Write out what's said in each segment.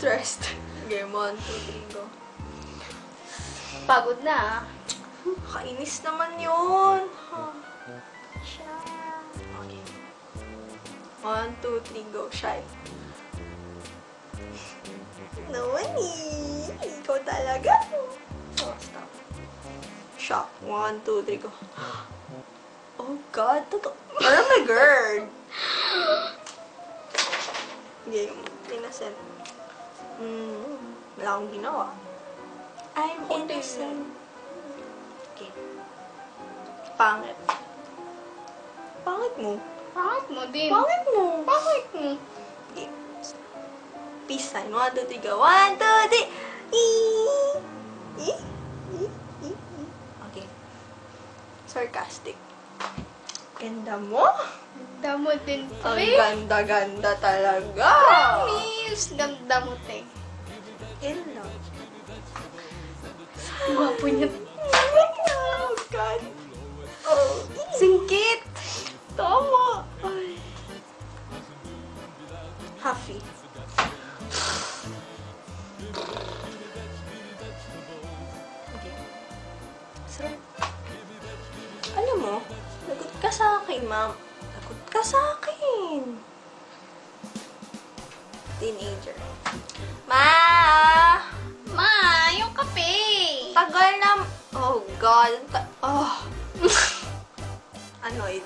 stressed. Game 1, 2, 3, go. Pagod na. Kainis naman yun. Okay. 1, 2, 3, go. Shy. Nawani. Ikaw talaga. Oh, stop. Shock. 1, 2, 3, go. Oh, God. Parang may girl. Game. Innocent. Wala akong ginawa. I'm innocent. Okay. Pangit. Pangit mo. Pangit mo din. Pangit mo. Pangit mo. Okay. Peace sign. 1, 2, 3, go. 1, 2, 3. Okay. Sarcastic. Ganda mo. Ganda mo din, Ang te. ganda-ganda talaga. Promise. Ganda mo, te. In love. Gwapo niya. Oh, God. Oh, Singkit. tama. Ay. Happy. Okay. Sir, alam mo, lagot ka sa akin, ma'am. Lagot ka sa akin. Teenager. Ma! Ma, yung kape. Tagal na... Oh, God. Annoyed.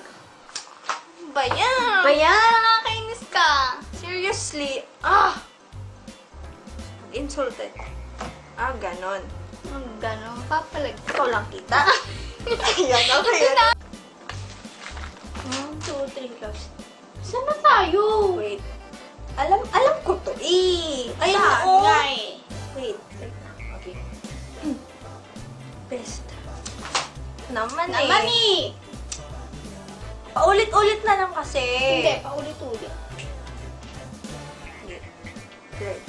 Ba yan? Bayan, nakakainis ka. Seriously? Insulted. Ganon. Ganon, papalag. Ikaw lang kita. Ayan, okay. 1, 2, 3, close. Saan na tayo? Wait. Alam ko to. Ay, Saan oo. nga eh? Wait. Okay. Best. Naman eh. Paulit-ulit na lang kasi. Hindi, paulit-ulit. Great.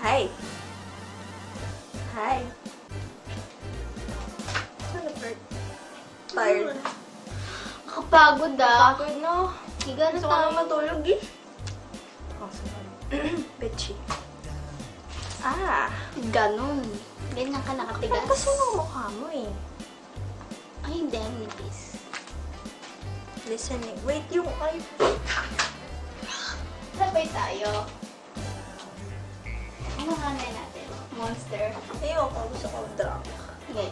Hi. Hi. Ano, Bert? Tired. Kapagod ah. Pagod, no? Higa na Gusto ko tayo. na matulog eh. Oh, sorry. Betchy. Ganon. Ganyan ka Ang nakatigas. kasi ng mukha mo eh. Ay, hindi. Nipis. Listening. Wait, yung iPhone. Sabay tayo. Ano nga na natin? Monster. Ayoko, gusto ko drunk. Okay.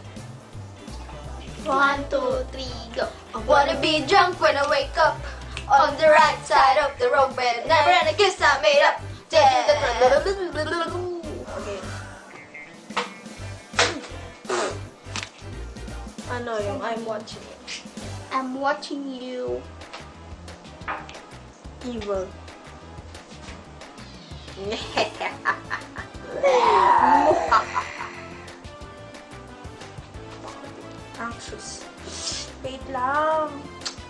1, 2, 3, go. I wanna be drunk when I wake up. On the right side of the road, but never had a kiss I made up. Okay. Ano yung I'm watching it? I'm watching you. Evil. Anxious. Wait lang.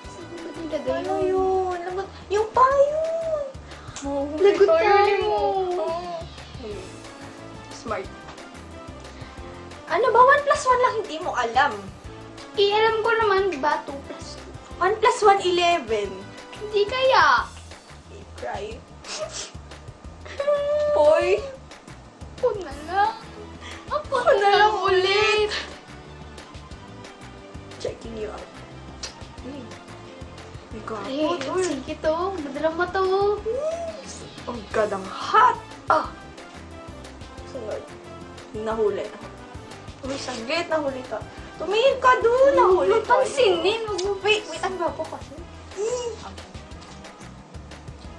Saan ba nilagay Ano yun? yun? Lagot. Yung pa yun. Lagot tayo. Smart. Ano ba? 1 plus 1 lang hindi mo alam. Alam ko naman, diba? 2 plus 1 plus 1, 11. 2. Hindi kaya. Cry. Boy. Ako na lang. Ako Ako na lang ulit. Checking you out. Ay, sige to. Madrama to. Oh God, ang hot! Sunod. Nahuli. Uy, saglit. Nahuli ka. Tumingin ka doon. Nahuli ka. Pansinin. Wait, ang gwapo kasi.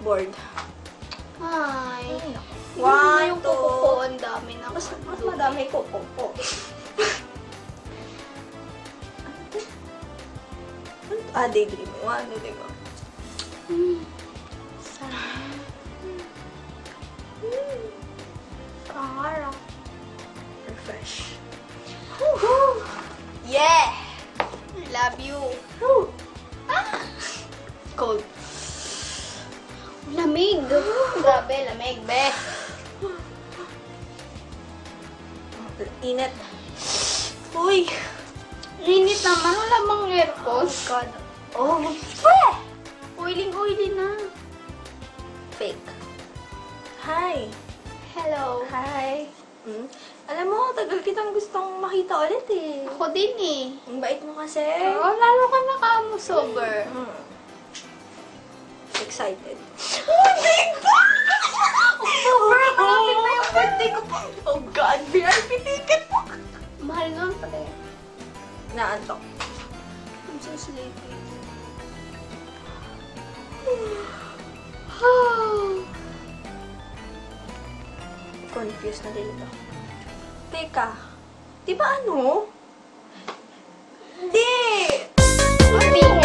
Bored. Ay. One, Yung two. kuko ko, ang dami na. Mas madami ko po. Daydream. 1, 2, 3, go. Pangarap. Refresh. Yeah! Love you. Cold. Lamig. Grabe, lamig, be. Init. Uy! Init naman. Wala bang aircon? God. Oh, Oiling-oily na. Fake. Hi. Hello. Hi. Alam mo, tagal kitang gustong makita ulit eh. Ako din eh. Ang bait mo kasi. Oh, lalo ka nakamusober. Excited. Oh my God! October! Malapit na yung birthday ko pa. Oh God, VIP ticket mo. Mahal nun pala eh. Naantok. I'm so sleepy. Confused na din ito. Teka, di ba ano? Hindi! Sabihin.